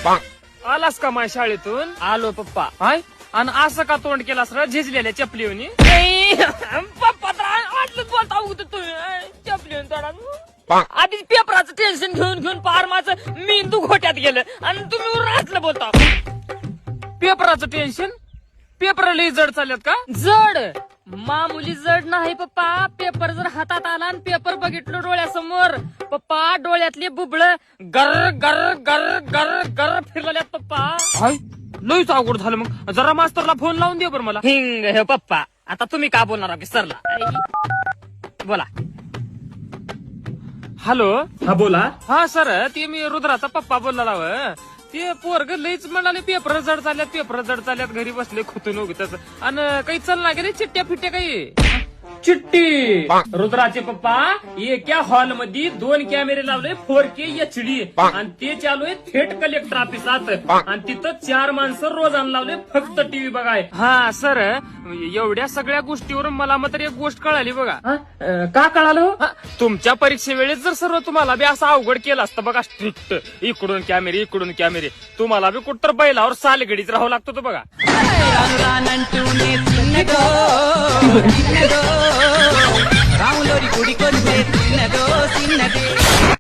आलास का माझ्या शाळेतून? आलो पप्पा. हाय, आणि असं का तोंड केलास रे झिजलेल्या चपलीवनी? पप्पा तर आटलंच बोलता होत तुम्ही चपली तोडा. आधीच पेपराचं टेन्शन घेऊन घेऊन पार माझं मेंदू घोट्यात गेलं आणि तुम्ही रातलं बोलता. पेपराचं टेन्शन? पेपर लई जड चालल्यात का? जड मामुली जड नाही पप्पा. पेपर जर हातात आला आणि पेपर बघितलं डोळ्यासमोर पप्पा, डोळ्यातले बुबळ गर गर गर गर गर फिरलेल्यात पप्पा. हाय, लईच अवघड झालं. मग जरा मास्तरला फोन लावून दे बरं मला. हिंग हे पप्पा. आता तुम्ही का बोलणार आहात सरला? बोला. हॅलो. हा बोला. हा सर, ते मी रुद्राचा पप्पा बोलला हवं. ते पोरग लईच म्हणाले पेपर जड चालल्यात, पेपर जड चालल्यात. घरी बसले खुतून उगीच. आणि काही चल ना गेले चिट्ट्या फिट्ट्या काही. चिट्टी. रुद्राचे पप्पा एका हॉल मध्ये 2 कॅमेरे लावले 4K HD आणि ते चालू आहे थेट कलेक्टर ऑफिसात आणि तिथं 4 माणसं रोजानं लावले फक्त टीव्ही बघाय. हा सर, एवढ्या सगळ्या गोष्टीवरून मला मात्र एक गोष्ट कळाली बघा. का कळालं? हा, तुमच्या परीक्षेवेळेस जर सर्व तुम्हाला बी असं अवघड केलं असतं बघा, स्ट्रिक्ट इकडून कॅमेरे इकडून कॅमेरे, तुम्हाला बी कुठतर बैलावर सालगडीच राहावं लागतं होतं बघा. రాములోరి గుడి కొలిసే చిన్నదో చిన్నదే